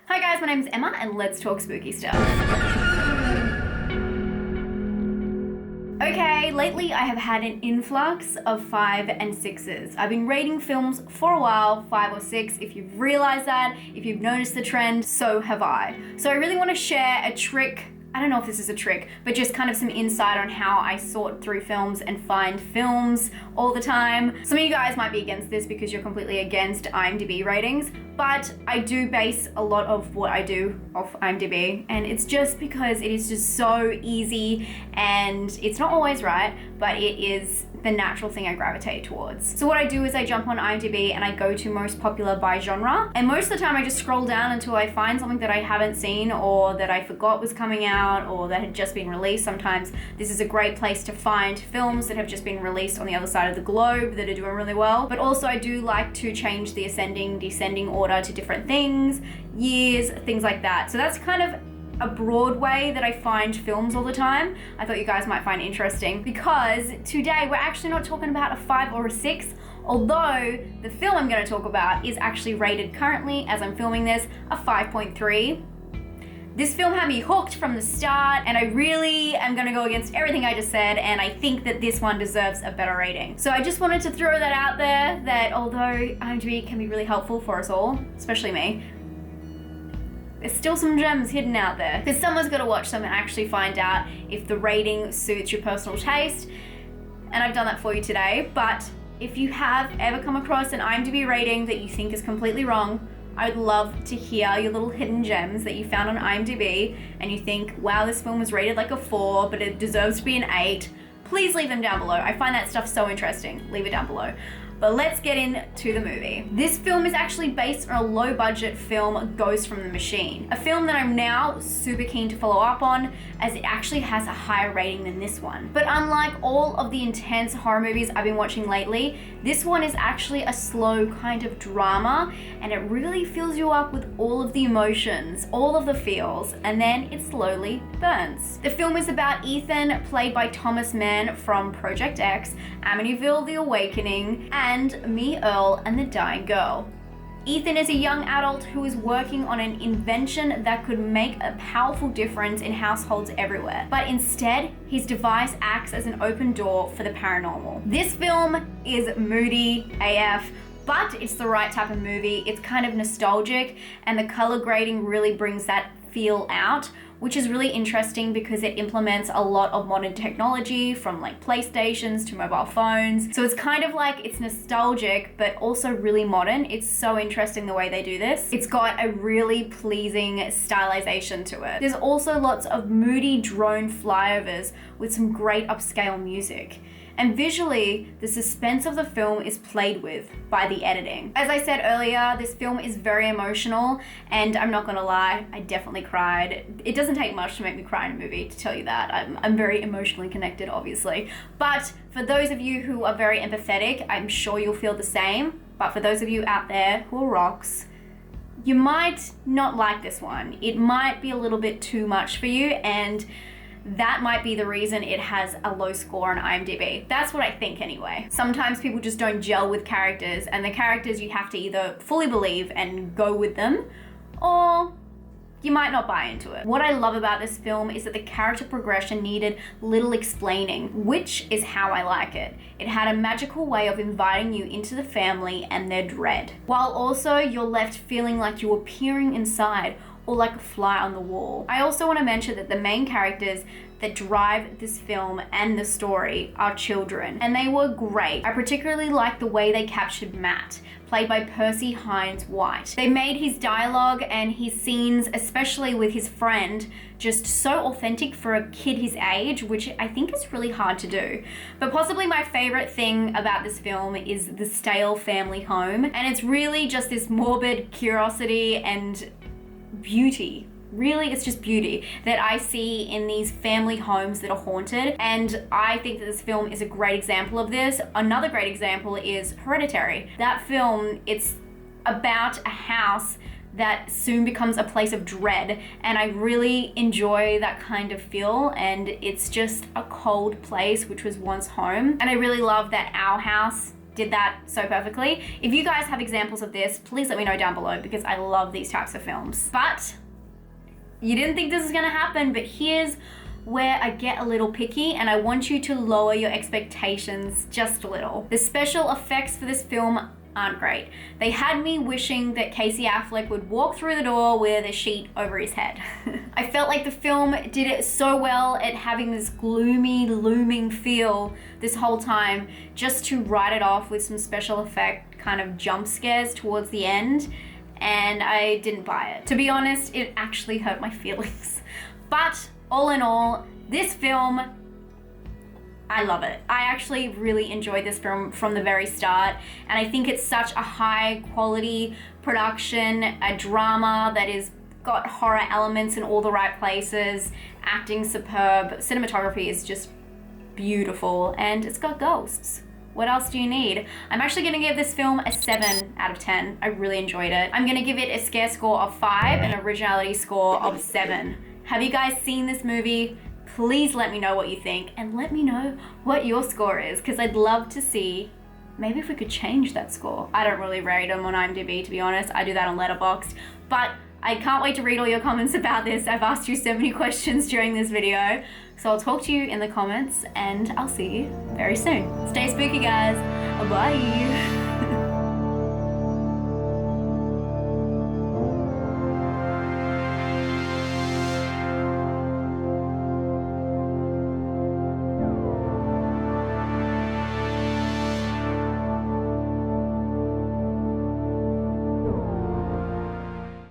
Hi guys, my name's Emma and let's talk spooky stuff. Okay, lately I have had an influx of 5 and 6s. I've been rating films for a while, 5 or 6. If you've realized that, if you've noticed the trend, so have I. So I really want to share a trick. I don't know if this is a trick, but just kind of some insight on how I sort through films and find films all the time. Some of you guys might be against this because you're completely against IMDb ratings, but I do base a lot of what I do off IMDb, and it's just because it is just so easy, and it's not always right, but it is the natural thing I gravitate towards. So what I do is I jump on IMDb and I go to most popular by genre, and most of the time I just scroll down until I find something that I haven't seen or that I forgot was coming out or that had just been released. Sometimes this is a great place to find films that have just been released on the other side of the globe that are doing really well. But also I do like to change the ascending, descending order to different things, years, things like that. So that's kind of a broad way that I find films all the time. I thought you guys might find interesting because today we're actually not talking about a 5 or a 6, although the film I'm going to talk about is actually rated currently, as I'm filming this, a 5.3. This film had me hooked from the start, and I really am going to go against everything I just said, and I think that this one deserves a better rating. So I just wanted to throw that out there, that although IMDb can be really helpful for us all, especially me, there's still some gems hidden out there. Because someone's got to watch them and actually find out if the rating suits your personal taste, and I've done that for you today. But if you have ever come across an IMDb rating that you think is completely wrong, I'd love to hear your little hidden gems that you found on IMDb and you think, wow, this film was rated like a 4, but it deserves to be an 8. Please leave them down below. I find that stuff so interesting. Leave it down below. But let's get into the movie. This film is actually based on a low-budget film, Ghost from the Machine. A film that I'm now super keen to follow up on, as it actually has a higher rating than this one. But unlike all of the intense horror movies I've been watching lately, this one is actually a slow kind of drama, and it really fills you up with all of the emotions, all of the feels, and then it slowly burns. The film is about Ethan, played by Thomas Mann from Project X, Amityville: The Awakening, and Me, Earl, and the Dying Girl. Ethan is a young adult who is working on an invention that could make a powerful difference in households everywhere. But instead, his device acts as an open door for the paranormal. This film is moody AF, but it's the right type of movie. It's kind of nostalgic, and the color grading really brings that feel out, which is really interesting because it implements a lot of modern technology, from like PlayStations to mobile phones. So it's kind of like, it's nostalgic, but also really modern. It's so interesting the way they do this. It's got a really pleasing stylization to it. There's also lots of moody drone flyovers with some great upscale music. And visually, the suspense of the film is played with by the editing. As I said earlier, this film is very emotional, and I'm not gonna lie, I definitely cried. It doesn't take much to make me cry in a movie, to tell you that. I'm very emotionally connected, obviously. But for those of you who are very empathetic, I'm sure you'll feel the same. But for those of you out there who are rocks, you might not like this one. It might be a little bit too much for you, and that might be the reason it has a low score on IMDb. That's what I think anyway. Sometimes people just don't gel with characters, and the characters you have to either fully believe and go with them, or you might not buy into it. What I love about this film is that the character progression needed little explaining, which is how I like it. It had a magical way of inviting you into the family and their dread, while also you're left feeling like you were peering inside, or like a fly on the wall. I also want to mention that the main characters that drive this film and the story are children, and they were great. I particularly like the way they captured Matt, played by Percy Hines White. They made his dialogue and his scenes, especially with his friend, just so authentic for a kid his age, which I think is really hard to do. But possibly my favorite thing about this film is the stale family home, and it's really just this morbid curiosity and beauty. Really, it's just beauty that I see in these family homes that are haunted, and I think that this film is a great example of this. Another great example is Hereditary. That film, it's about a house that soon becomes a place of dread, and I really enjoy that kind of feel, and it's just a cold place which was once home. And I really love that our house did that so perfectly. If you guys have examples of this, please let me know down below because I love these types of films. But you didn't think this was gonna happen, but here's where I get a little picky and I want you to lower your expectations just a little. The special effects for this film aren't great. They had me wishing that Casey Affleck would walk through the door with a sheet over his head. I felt like the film did it so well at having this gloomy, looming feel this whole time, just to write it off with some special effect kind of jump scares towards the end, and I didn't buy it. To be honest, it actually hurt my feelings. But all in all, this film, I love it. I actually really enjoyed this film from the very start, and I think it's such a high quality production, a drama that is got horror elements in all the right places, acting superb, cinematography is just beautiful, and it's got ghosts. What else do you need? I'm actually gonna give this film a 7 out of 10. I really enjoyed it. I'm gonna give it a scare score of 5 and an originality score of 7. Have you guys seen this movie? Please let me know what you think and let me know what your score is, because I'd love to see maybe if we could change that score. I don't really rate them on IMDb, to be honest. I do that on Letterboxd, but I can't wait to read all your comments about this. I've asked you so many questions during this video, so I'll talk to you in the comments and I'll see you very soon. Stay spooky, guys. Bye.